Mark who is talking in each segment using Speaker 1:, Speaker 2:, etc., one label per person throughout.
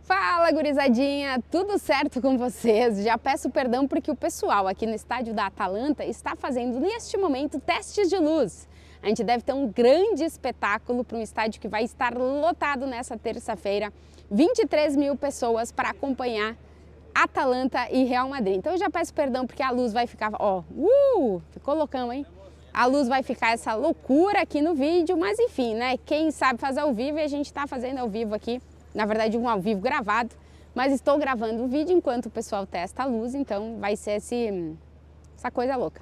Speaker 1: Fala, gurizadinha! Tudo certo com vocês? Já peço perdão porque o pessoal aqui no estádio da Atalanta está fazendo, neste momento, testes de luz. A gente deve ter um grande espetáculo para um estádio que vai estar lotado nessa terça-feira. 23 mil pessoas para acompanhar Atalanta e Real Madrid. Então eu já peço perdão porque a luz vai ficar... ficou loucão, hein? A luz vai ficar essa loucura aqui no vídeo, mas enfim, né? Quem sabe fazer ao vivo e a gente está fazendo ao vivo aqui. Na verdade, um ao vivo gravado, mas estou gravando o vídeo enquanto o pessoal testa a luz, então vai ser essa coisa louca.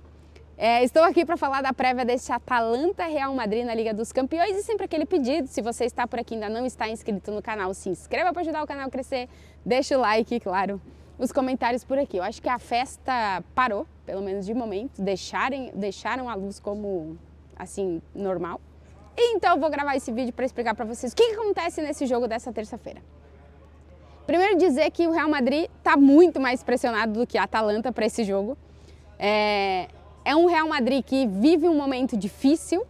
Speaker 1: Estou aqui para falar da prévia deste Atalanta Real Madrid na Liga dos Campeões e sempre aquele pedido, se você está por aqui e ainda não está inscrito no canal, se inscreva para ajudar o canal a crescer, deixa o like, claro, os comentários por aqui. Eu acho que a festa parou, pelo menos de momento, deixaram a luz como, assim, normal. Então eu vou gravar esse vídeo para explicar para vocês o que acontece nesse jogo dessa terça-feira. Primeiro dizer que o Real Madrid está muito mais pressionado do que a Atalanta para esse jogo. É um Real Madrid que vive um momento difícil,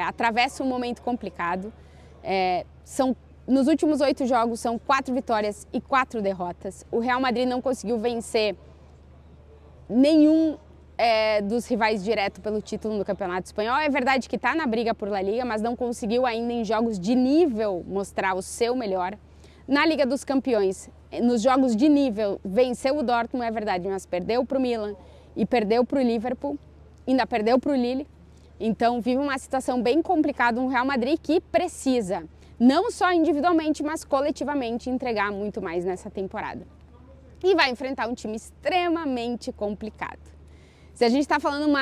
Speaker 1: atravessa um momento complicado. Nos últimos 8 jogos são 4 vitórias e 4 derrotas. O Real Madrid não conseguiu vencer nenhum dos rivais direto pelo título no Campeonato Espanhol. É verdade que está na briga por La Liga, mas não conseguiu ainda em jogos de nível mostrar o seu melhor. Na Liga dos Campeões, nos jogos de nível, venceu o Dortmund, é verdade, mas perdeu para o Milan e perdeu para o Liverpool, ainda perdeu para o Lille. Então vive uma situação bem complicada, um Real Madrid que precisa, não só individualmente, mas coletivamente, entregar muito mais nessa temporada. E vai enfrentar um time extremamente complicado. Se a gente está falando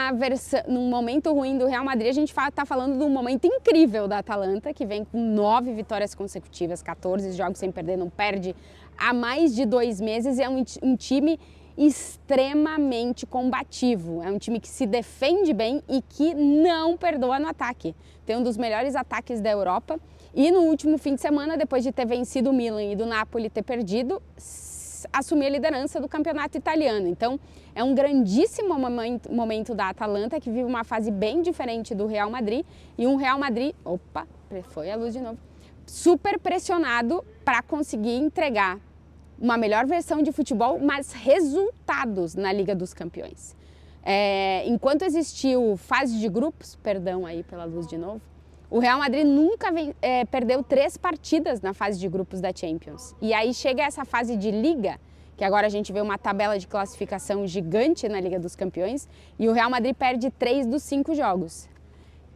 Speaker 1: num momento ruim do Real Madrid, a gente está falando de um momento incrível da Atalanta, que vem com 9 vitórias consecutivas, 14 jogos sem perder, não perde há mais de 2 meses, e é um time extremamente combativo, é um time que se defende bem e que não perdoa no ataque. Tem um dos melhores ataques da Europa e no último fim de semana, depois de ter vencido o Milan e do Napoli ter perdido, assumir a liderança do campeonato italiano. Então é um grandíssimo momento da Atalanta, que vive uma fase bem diferente do Real Madrid, e um Real Madrid, foi a luz de novo, super pressionado para conseguir entregar uma melhor versão de futebol, mas resultados na Liga dos Campeões. Enquanto existiu fase de grupos, perdão aí pela luz de novo, o Real Madrid nunca perdeu 3 partidas na fase de grupos da Champions. E aí chega essa fase de Liga, que agora a gente vê uma tabela de classificação gigante na Liga dos Campeões, e o Real Madrid perde 3 dos 5 jogos.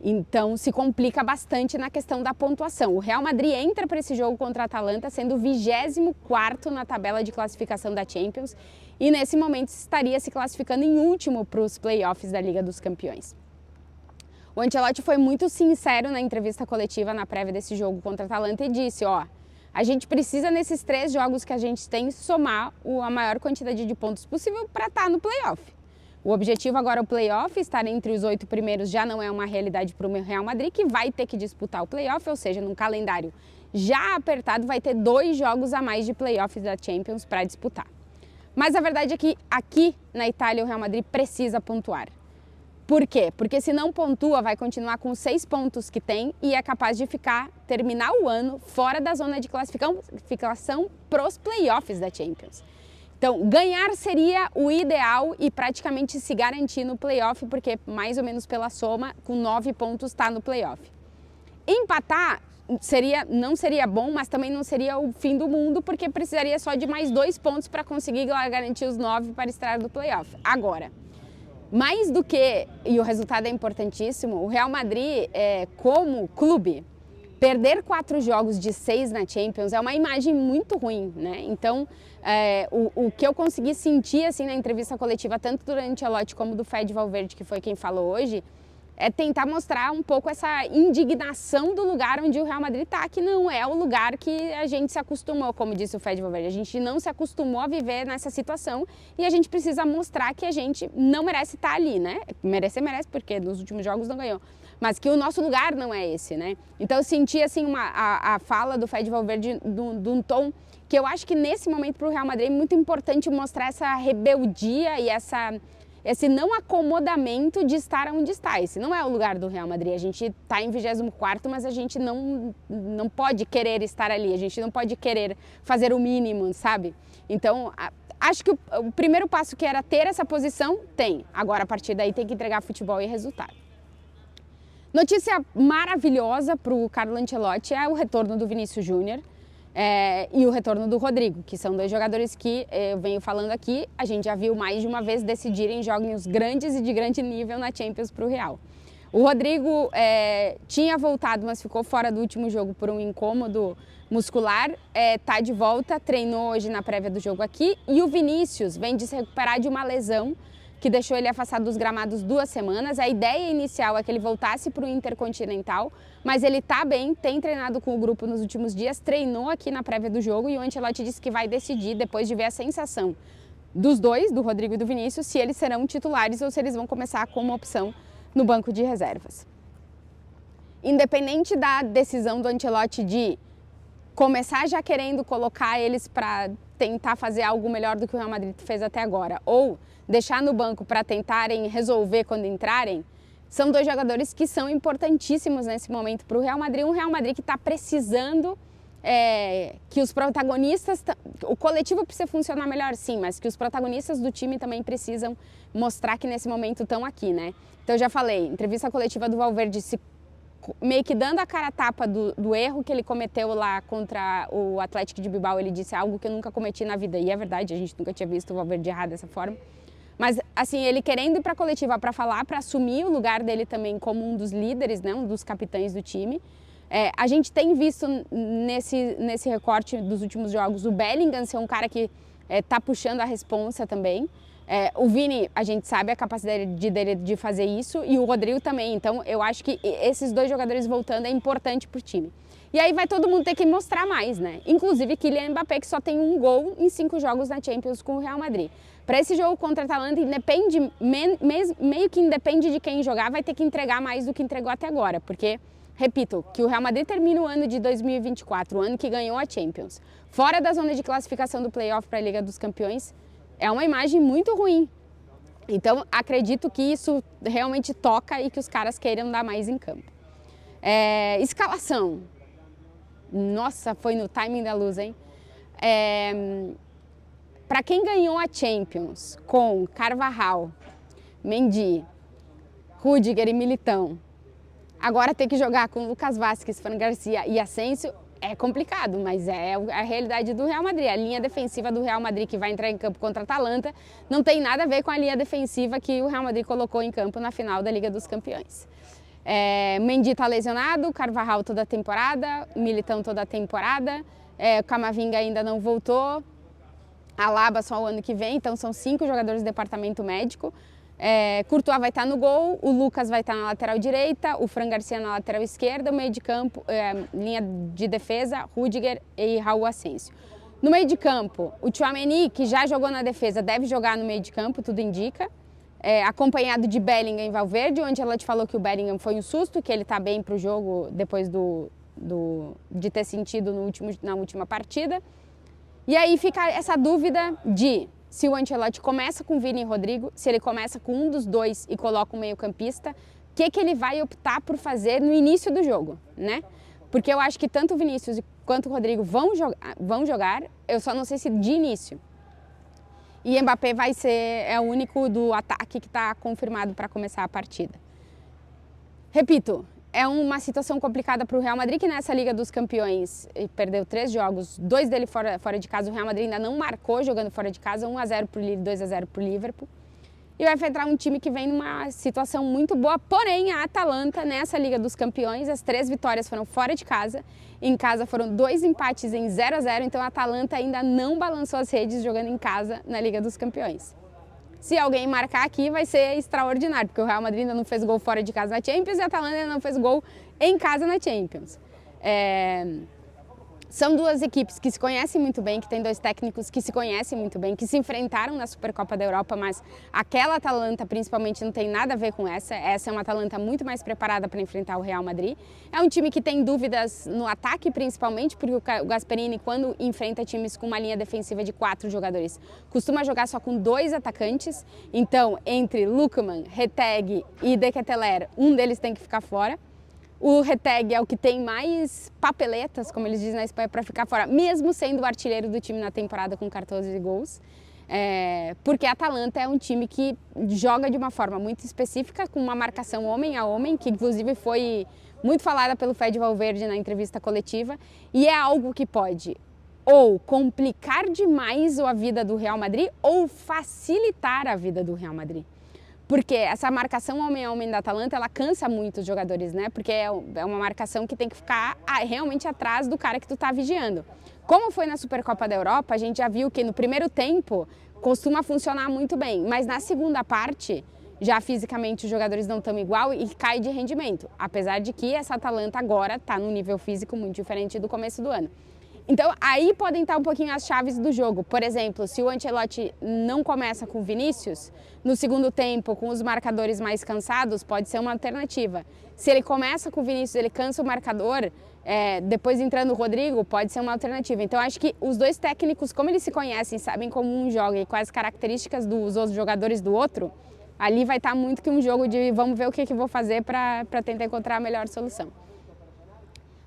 Speaker 1: Então se complica bastante na questão da pontuação. O Real Madrid entra para esse jogo contra a Atalanta sendo o 24º na tabela de classificação da Champions, e nesse momento estaria se classificando em último para os playoffs da Liga dos Campeões. O Ancelotti foi muito sincero na entrevista coletiva na prévia desse jogo contra a Atalanta e disse, a gente precisa nesses 3 jogos que a gente tem somar a maior quantidade de pontos possível para estar no playoff. O objetivo agora é o playoff, estar entre os 8 primeiros já não é uma realidade para o Real Madrid, que vai ter que disputar o playoff, ou seja, num calendário já apertado vai ter 2 jogos a mais de playoffs da Champions para disputar. Mas a verdade é que aqui na Itália o Real Madrid precisa pontuar. Por quê? Porque se não pontua, vai continuar com 6 pontos que tem e é capaz de terminar o ano fora da zona de classificação para os playoffs da Champions. Então, ganhar seria o ideal e praticamente se garantir no playoff, porque mais ou menos pela soma, com 9 pontos está no playoff. Empatar não seria bom, mas também não seria o fim do mundo, porque precisaria só de mais 2 pontos para conseguir garantir os 9 para estar no playoff. Agora, mais do que, e o resultado é importantíssimo, o Real Madrid, como clube, perder 4 jogos de 6 na Champions é uma imagem muito ruim, né? Então, o que eu consegui sentir assim, na entrevista coletiva, tanto do Ancelotti como do Fede Valverde, que foi quem falou hoje, é tentar mostrar um pouco essa indignação do lugar onde o Real Madrid está, que não é o lugar que a gente se acostumou, como disse o Fede Valverde. A gente não se acostumou a viver nessa situação e a gente precisa mostrar que a gente não merece estar ali, né? Merece, porque nos últimos jogos não ganhou, mas que o nosso lugar não é esse, né? Então eu senti assim a fala do Fede Valverde de um tom que eu acho que nesse momento para o Real Madrid é muito importante mostrar essa rebeldia e esse não acomodamento de estar onde está. Esse não é o lugar do Real Madrid. A gente está em 24º, mas a gente não pode querer estar ali, a gente não pode querer fazer o mínimo, sabe? Então, acho que o primeiro passo que era ter essa posição, tem. Agora, a partir daí, tem que entregar futebol e resultado. Notícia maravilhosa para o Carlo Ancelotti é o retorno do Vinícius Júnior e o retorno do Rodrigo, que são dois jogadores que eu venho falando aqui, a gente já viu mais de uma vez decidirem jogos grandes e de grande nível na Champions para o Real. O Rodrigo tinha voltado, mas ficou fora do último jogo por um incômodo muscular, tá de volta, treinou hoje na prévia do jogo aqui, e o Vinícius vem de se recuperar de uma lesão que deixou ele afastado dos gramados 2 semanas. A ideia inicial é que ele voltasse para o Intercontinental, mas ele está bem, tem treinado com o grupo nos últimos dias, treinou aqui na prévia do jogo e o Ancelotti disse que vai decidir, depois de ver a sensação dos dois, do Rodrigo e do Vinícius, se eles serão titulares ou se eles vão começar como opção no banco de reservas. Independente da decisão do Ancelotti de começar já querendo colocar eles para tentar fazer algo melhor do que o Real Madrid fez até agora, ou deixar no banco para tentarem resolver quando entrarem, são dois jogadores que são importantíssimos nesse momento para o Real Madrid. Um Real Madrid que está precisando que os protagonistas, o coletivo precisa funcionar melhor sim, mas que os protagonistas do time também precisam mostrar que nesse momento estão aqui, né? Então eu já falei, entrevista coletiva do Valverde meio que dando a cara a tapa do erro que ele cometeu lá contra o Atlético de Bilbao. Ele disse algo que eu nunca cometi na vida, e é verdade, a gente nunca tinha visto o Valverde errar dessa forma. Mas, assim, ele querendo ir para a coletiva para falar, para assumir o lugar dele também como um dos líderes, né, um dos capitães do time. A gente tem visto nesse recorte dos últimos jogos o Bellingham ser um cara que está puxando a responsa também. O Vini, a gente sabe a capacidade dele de fazer isso, e o Rodrigo também. Então, eu acho que esses dois jogadores voltando é importante para o time. E aí vai todo mundo ter que mostrar mais, né? Inclusive Kylian Mbappé, que só tem 1 gol em 5 jogos na Champions com o Real Madrid. Para esse jogo contra a Atalanta, meio que independe de quem jogar, vai ter que entregar mais do que entregou até agora. Porque, repito, que o Real Madrid termina o ano de 2024, o ano que ganhou a Champions, fora da zona de classificação do play-off para a Liga dos Campeões, é uma imagem muito ruim. Então, acredito que isso realmente toca e que os caras queiram dar mais em campo. Escalação. Nossa, foi no timing da luz, hein? Para quem ganhou a Champions com Carvajal, Mendy, Rüdiger e Militão, agora ter que jogar com Lucas Vázquez, Fran Garcia e Asensio é complicado, mas é a realidade do Real Madrid. A linha defensiva do Real Madrid que vai entrar em campo contra a Atalanta não tem nada a ver com a linha defensiva que o Real Madrid colocou em campo na final da Liga dos Campeões. Mendy está lesionado, Carvajal toda a temporada, Militão toda a temporada, Camavinga ainda não voltou, Alaba só o ano que vem, então são 5 jogadores do departamento médico. Courtois vai estar no gol, o Lucas vai estar na lateral direita, o Fran Garcia na lateral esquerda, o meio de campo, linha de defesa, Rüdiger e Raul Asensio. No meio de campo, o Tchouaméni, que já jogou na defesa, deve jogar no meio de campo, tudo indica. Acompanhado de Bellingham e Valverde, onde ela te falou que o Bellingham foi um susto, que ele está bem para o jogo depois de ter sentido na última partida. E aí fica essa dúvida de se o Ancelotti começa com Vini e Rodrigo, se ele começa com um dos dois e coloca um meio-campista, o que ele vai optar por fazer no início do jogo, né? Porque eu acho que tanto o Vinícius quanto o Rodrigo vão jogar, eu só não sei se de início. E Mbappé é o único do ataque que está confirmado para começar a partida. Repito, é uma situação complicada para o Real Madrid, que nessa Liga dos Campeões perdeu 3 jogos, 2 dele fora de casa. O Real Madrid ainda não marcou jogando fora de casa, 1-0 para o Lille, 2-0 para o Liverpool. E vai enfrentar um time que vem numa situação muito boa, porém a Atalanta nessa Liga dos Campeões, as 3 vitórias foram fora de casa, em casa foram 2 empates em 0-0, então a Atalanta ainda não balançou as redes jogando em casa na Liga dos Campeões. Se alguém marcar aqui vai ser extraordinário, porque o Real Madrid ainda não fez gol fora de casa na Champions e a Atalanta ainda não fez gol em casa na Champions. São duas equipes que se conhecem muito bem, que têm dois técnicos que se conhecem muito bem, que se enfrentaram na Supercopa da Europa, mas aquela Atalanta principalmente não tem nada a ver com essa. Essa é uma Atalanta muito mais preparada para enfrentar o Real Madrid. É um time que tem dúvidas no ataque principalmente, porque o Gasperini, quando enfrenta times com uma linha defensiva de 4 jogadores, costuma jogar só com 2 atacantes. Então, entre Lookman, Retegui e De Ketelaere, um deles tem que ficar fora. O Retegui é o que tem mais papeletas, como eles dizem na Espanha, para ficar fora, mesmo sendo o artilheiro do time na temporada com 14 gols. Porque a Atalanta é um time que joga de uma forma muito específica, com uma marcação homem a homem, que inclusive foi muito falada pelo Fede Valverde na entrevista coletiva, e é algo que pode ou complicar demais a vida do Real Madrid ou facilitar a vida do Real Madrid. Porque essa marcação homem a homem da Atalanta, ela cansa muito os jogadores, né? Porque é uma marcação que tem que ficar realmente atrás do cara que tu tá vigiando. Como foi na Supercopa da Europa, a gente já viu que no primeiro tempo costuma funcionar muito bem, mas na segunda parte, já fisicamente os jogadores não estão igual e cai de rendimento. Apesar de que essa Atalanta agora está num nível físico muito diferente do começo do ano. Então, aí podem estar um pouquinho as chaves do jogo. Por exemplo, se o Ancelotti não começa com o Vinícius, no segundo tempo, com os marcadores mais cansados, pode ser uma alternativa. Se ele começa com o Vinícius, ele cansa o marcador, depois entrando o Rodrigo, pode ser uma alternativa. Então, acho que os dois técnicos, como eles se conhecem, sabem como um joga e quais características dos outros jogadores do outro, ali vai estar muito que um jogo de vamos ver o que vou fazer para tentar encontrar a melhor solução.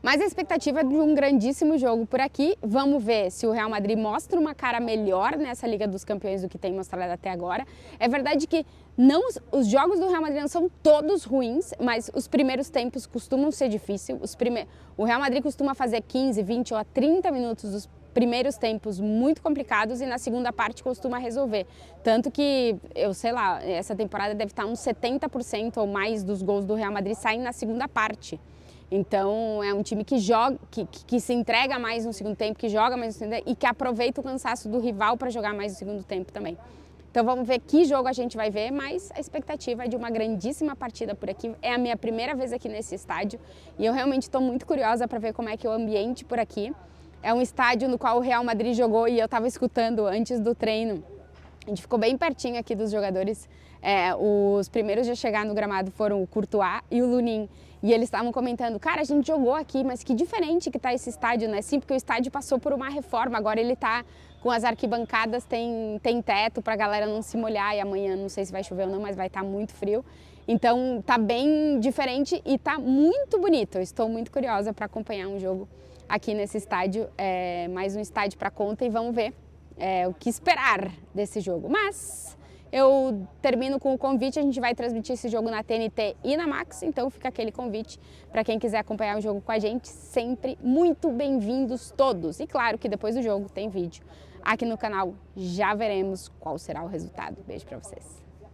Speaker 1: Mas a expectativa é de um grandíssimo jogo por aqui. Vamos ver se o Real Madrid mostra uma cara melhor nessa Liga dos Campeões do que tem mostrado até agora. É verdade que os jogos do Real Madrid não são todos ruins, mas os primeiros tempos costumam ser difíceis. O Real Madrid costuma fazer 15, 20 ou 30 minutos dos primeiros tempos muito complicados e na segunda parte costuma resolver. Tanto que, essa temporada deve estar uns 70% ou mais dos gols do Real Madrid saem na segunda parte. Então é um time que joga, que se entrega mais no segundo tempo, que joga mais no segundo tempo e que aproveita o cansaço do rival para jogar mais no segundo tempo também. Então vamos ver que jogo a gente vai ver, mas a expectativa é de uma grandíssima partida por aqui. É a minha primeira vez aqui nesse estádio e eu realmente estou muito curiosa para ver como é que é o ambiente por aqui. É um estádio no qual o Real Madrid jogou e eu estava escutando antes do treino. A gente ficou bem pertinho aqui dos jogadores. Os primeiros a chegar no gramado foram o Courtois e o Lunin. E eles estavam comentando, cara, a gente jogou aqui, mas que diferente que tá esse estádio, né? Sim, porque o estádio passou por uma reforma, agora ele tá com as arquibancadas, tem teto pra galera não se molhar e amanhã não sei se vai chover ou não, mas vai estar muito frio. Então tá bem diferente e tá muito bonito. Eu estou muito curiosa para acompanhar um jogo aqui nesse estádio, mais um estádio para conta e vamos ver o que esperar desse jogo. Mas eu termino com o convite, a gente vai transmitir esse jogo na TNT e na Max, então fica aquele convite para quem quiser acompanhar o jogo com a gente, sempre muito bem-vindos todos. E claro que depois do jogo tem vídeo aqui no canal, já veremos qual será o resultado. Beijo para vocês.